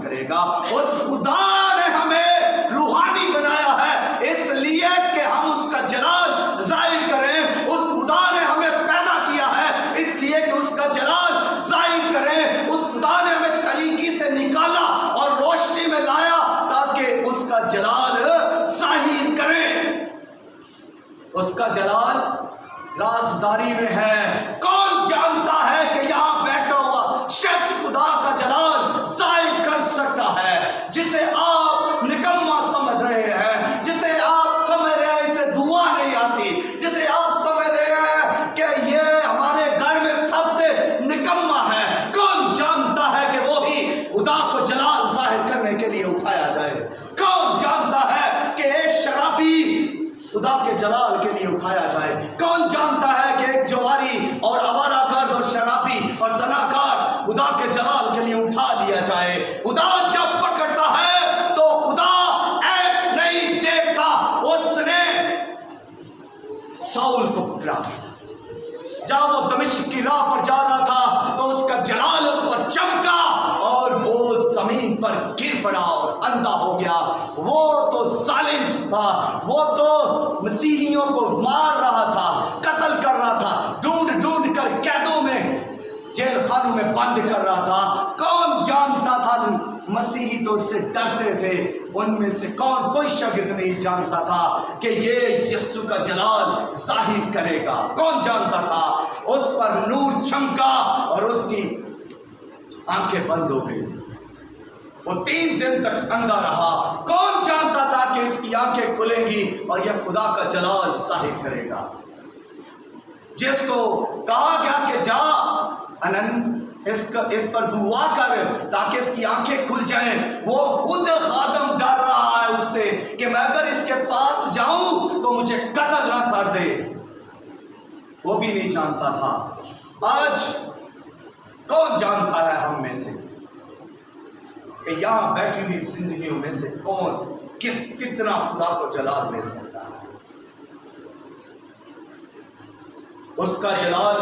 کرے گا۔ اس خدا نے ہمیں روحانی بنایا ہے اس لیے کہ ہم اس کا جلال ظاہر کریں۔ اس خدا نے ہمیں پیدا کیا ہے اس لیے کہ اس کا جلال ظاہر کریں۔ اس خدا نے ہمیں تاریکی سے نکالا اور روشنی میں لایا تاکہ اس کا جلال ظاہر کریں۔ اس کا جلال رازداری میں ہے۔ کون جانتا ہے کہ یہاں بیٹھا ہوا شخص خدا کا جلال ظاہر کر سکتا ہے؟ جسے آپ نکما سمجھ رہے ہیں، جسے آپ سمجھ رہے ہیں اسے دعا نہیں آتی، جسے آپ سمجھ رہے ہیں کہ یہ ہمارے گھر میں سب سے نکما ہے، کون جانتا ہے کہ وہی خدا کو جلال ظاہر کرنے کے لیے اٹھایا جائے؟ کون جانتا ہے کہ ایک شرابی خدا کے جلال کے لیے اٹھایا جائے؟ کون جانتا ہے کہ ایک جواری اور آوارہ گرد اور شرابی اور زناکار خدا کے جلال کے لیے اٹھا لیا جائے؟ خدا جب پکڑتا ہے تو خدا عیب نہیں دیکھتا۔ اس نے ساؤل کو پکڑا جب وہ دمشق کی راہ پر جا رہا تھا تو اس کا جلال اس پر چمکا اور وہ زمین پر گر پڑا اور اندھا ہو گیا۔ وہ تو ظالم تھا، وہ تو مسیحیوں کو مار رہا تھا، قتل کر رہا تھا، ڈھونڈ ڈھونڈ کر قیدوں میں جیل خانوں میں بند کر رہا تھا۔ کون جانتا تھا؟ مسیحی تو اس سے ڈرتے تھے، ان میں سے کوئی شاگرد نہیں جانتا تھا کہ یہ یسوع کا جلال ظاہر کرے گا۔ کون جانتا تھا؟ اس پر نور چمکا اور اس کی آنکھیں بند ہو گئی۔ وہ 3 دن تک اندھا رہا۔ کون جانتا تھا کہ اس کی آنکھیں کھلیں گی اور یہ خدا کا جلال ظاہر کرے گا؟ جس کو کہا گیا کہ جا اس پر دعا کر تاکہ اس کی آنکھیں کھل جائیں، وہ خود خادم ڈر رہا ہے اس سے کہ میں اگر اس کے پاس جاؤں تو مجھے قتل نہ کر دے۔ وہ بھی نہیں جانتا تھا۔ آج کون جانتا ہے ہم میں سے کہ یہاں بیٹھی ہوئی زندگیوں میں سے کون کتنا خدا کو جلال دے سکتا ہے؟ اس کا جلال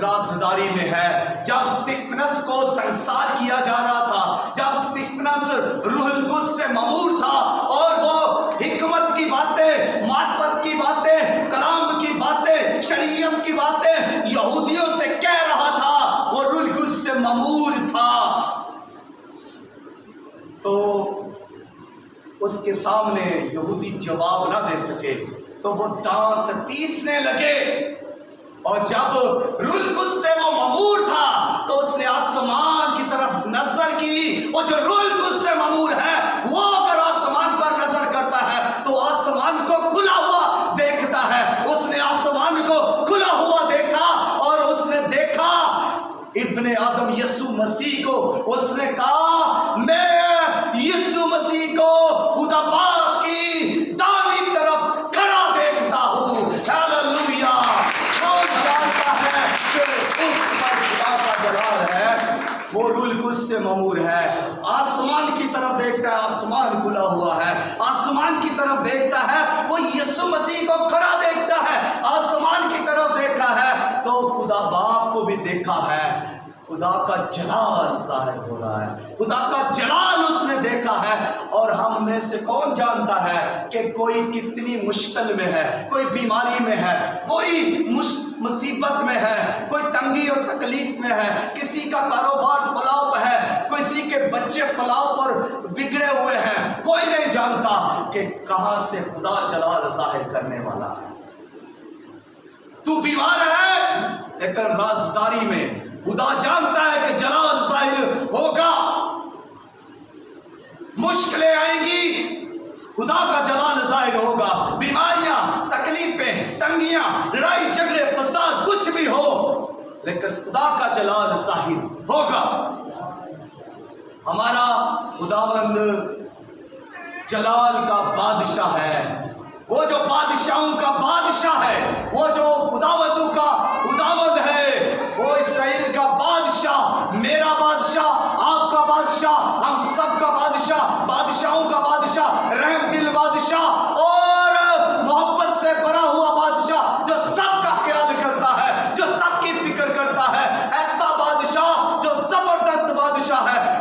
رازداری میں ہے۔ جب استفنس کو سنسار کیا جا رہا تھا، جب استفنس روح القدس سے مامور تھا اور وہ حکمت کی باتیں، معرفت کی باتیں، کلام کی باتیں، شریعت کی باتیں یہودیوں سے کہہ رہا تھا، وہ روح القدس سے مامور تھا، تو اس کے سامنے یہودی جواب نہ دے سکے تو وہ دانت پیسنے لگے۔ اور جب روح القدس سے وہ مامور تھا تو اس نے آسمان کی طرف نظر کی۔ وہ جو روح القدس سے مامور ہے وہ اگر آسمان پر نظر کرتا ہے تو آسمان کو کھلا ہوا دیکھتا ہے۔ اس نے آسمان کو کھلا ہوا دیکھا اور اس نے دیکھا ابن آدم یسوع مسیح کو۔ اس نے کہا میں یسوع مسیح کو خدا باپ کی دائیں طرف کھڑا دیکھتا ہوں۔ ہیلیلویا! کون جانتا ہے کہ اس پر خدا کا جلال ہے؟ وہ روح القدس سے مامور ہے۔ آسمان کی طرف دیکھتا ہے، آسمان کھلا ہوا ہے۔ آسمان کی طرف دیکھتا ہے، وہ یسوع مسیح کو کھڑا دیکھتا ہے۔ آسمان کی طرف دیکھا ہے تو خدا باپ کو بھی دیکھا ہے۔ خدا کا جلال ظاہر ہو رہا ہے، خدا کا جلال اس نے دیکھا ہے۔ اور ہم میں سے کون جانتا ہے کہ کوئی کتنی مشکل میں ہے، کوئی بیماری میں ہے، کوئی مصیبت میں ہے، کوئی تنگی اور تکلیف میں ہے، کسی کا کاروبار فلاؤ پہ ہے، کسی کے بچے فلاؤ پر بگڑے ہوئے ہیں۔ کوئی نہیں جانتا کہ کہاں سے خدا جلال ظاہر کرنے والا ہے۔ تو بیمار ہے لیکن رازداری میں خدا جانتا ہے کہ جلال ظاہر ہوگا۔ مشکلیں آئیں گی، خدا کا جلال ظاہر ہوگا۔ بیماریاں، تکلیفیں، تنگیاں، لڑائی جھگڑے، فساد کچھ بھی ہو لیکن خدا کا جلال ظاہر ہوگا۔ ہمارا خداوند جلال کا بادشاہ ہے، وہ جو بادشاہوں کا بادشاہ ہے، وہ جو خداوندوں کا خداوند ہے، وہ اسرائیل کا بادشاہ، میرا بادشاہ، آپ کا بادشاہ، ہم سب کا بادشاہ، بادشاہوں کا بادشاہ، رحم دل بادشاہ اور محبت سے بھرا ہوا بادشاہ، جو سب کا خیال کرتا ہے، جو سب کی فکر کرتا ہے، ایسا بادشاہ جو زبردست بادشاہ ہے۔